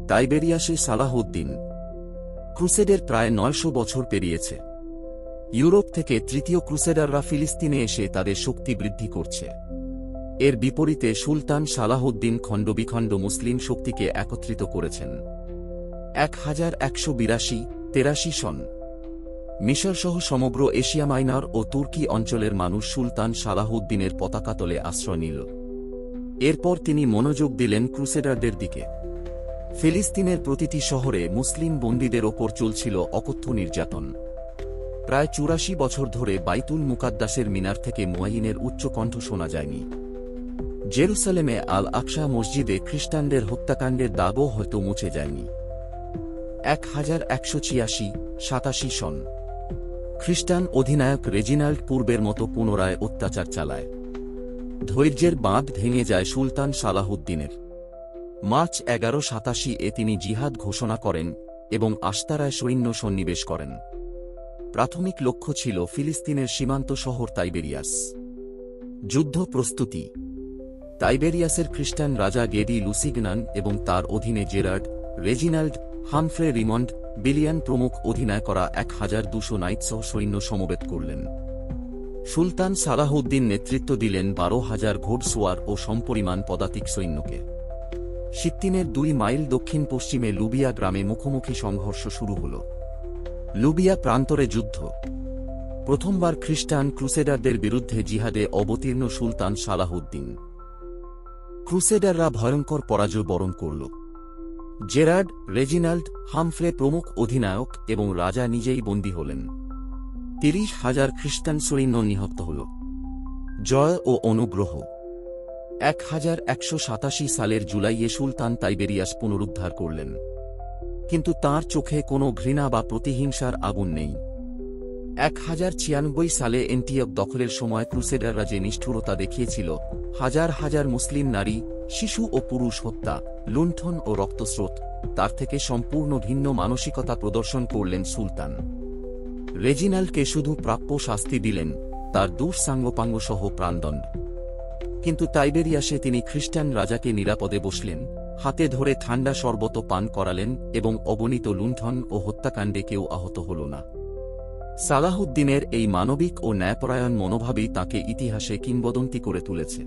তাইবেরিয়াসে সালাহউদ্দিন। ক্রুসেডের প্রায় ৯০০ বছর পেরিয়েছে। ইউরোপ থেকে তৃতীয় ক্রুসেডাররা ফিলিস্তিনে এসে তাদের শক্তি বৃদ্ধি করছে। এর বিপরীতে সুলতান সালাহউদ্দিন খণ্ডবিখণ্ড মুসলিম শক্তিকে একত্রিত করেছেন। 1182-83 সন মিশরসহ সমগ্র এশিয়া মাইনর ও তুর্কি অঞ্চলের মানুষ সুলতান সালাহউদ্দিনের পতাকাতলে আশ্রয় নিল। এরপর তিনি মনোযোগ দিলেন ক্রুসেডারদের দিকে। ফিলিস্তিনের প্রতিটি শহরে মুসলিম বন্দীদের ওপর চলছিল অকথ্য নির্যাতন। প্রায় ৮৪ বছর ধরে বাইতুল মুকাদ্দাসের মিনার থেকে মুয়াইনের উচ্চকণ্ঠ শোনা যায়নি। জেরুসালেমে আল আকসা মসজিদে খ্রিস্টানদের হত্যাকাণ্ডের দাগও হয়তো মুছে যায়নি। 1186-87 সন খ্রিস্টান অধিনায়ক রেজিনাল্ড পূর্বের মতো পুনরায় অত্যাচার চালায়। ধৈর্যের বাঁধ ভেঙে যায় সুলতান সালাহউদ্দিনের। মার্চ 1187-এ তিনি জিহাদ ঘোষণা করেন এবং আশতারায় সৈন্য সন্নিবেশ করেন। প্রাথমিক লক্ষ্য ছিল ফিলিস্তিনের সীমান্ত শহর তাইবেরিয়াস। যুদ্ধ প্রস্তুতি। তাইবেরিয়াসের খ্রিস্টান রাজা গেডি লুসিগনান এবং তার অধীনে জেরার্ড, রেজিনাল্ড, হামফ্রে রিমন্ড, বিলিয়ান প্রমুখ অধিনায় করা 1200 নাইটসহ সৈন্য সমবেত করলেন। সুলতান সালাহউদ্দিন নেতৃত্ব দিলেন 12,000 ঘোড়সওয়ার ও সমপরিমাণ পদাতিক সৈন্যকে। সিত্তিনের 2 মাইল দক্ষিণ পশ্চিমে লুবিয়া গ্রামে মুখোমুখি সংঘর্ষ শুরু হল। লুবিয়া প্রান্তরে যুদ্ধ। প্রথমবার খ্রিস্টান ক্রুসেডারদের বিরুদ্ধে জিহাদে অবতীর্ণ সুলতান সালাহউদ্দিন। ক্রুসেডাররা ভয়ঙ্কর পরাজয় বরণ করল। জেরার্ড, রেজিনাল্ড, হামফ্রে প্রমুখ অধিনায়ক এবং রাজা নিজেই বন্দী হলেন। 30,000 খ্রিস্টান সৈন্য নিহত হল। জয় ও অনুগ্রহ। 1187 সালের জুলাইয়ে সুলতান তাইবেরিয়াস পুনরুদ্ধার করলেন, কিন্তু তাঁর চোখে কোনো ঘৃণা বা প্রতিহিংসার আগুন নেই। 1096 সালে এন্টিয়ক দখলের সময় ক্রুসেডাররা যে নিষ্ঠুরতা দেখিয়েছিল, হাজার হাজার মুসলিম নারী, শিশু ও পুরুষ হত্যা, লুণ্ঠন ও রক্তস্রোত, তার থেকে সম্পূর্ণ ভিন্ন মানসিকতা প্রদর্শন করলেন সুলতান। রেজিনাল্ডকে শুধু প্রাপ্য শাস্তি দিলেন, তার দুঃসাঙ্গপাঙ্গসহ প্রাণদণ্ড। কিন্তু তাইবেরিয়াসে তিনি খ্রিস্টান রাজাকে নিরাপদে বসলেন, হাতে ধরে ঠান্ডা শরবত পান করালেন এবং অগণিত লুণ্ঠন ও হত্যাকাণ্ডে কেউ আহত হল না। সালাহউদ্দিনের এই মানবিক ও ন্যায়পরায়ণ মনোভাবই তাঁকে ইতিহাসে কিংবদন্তি করে তুলেছে।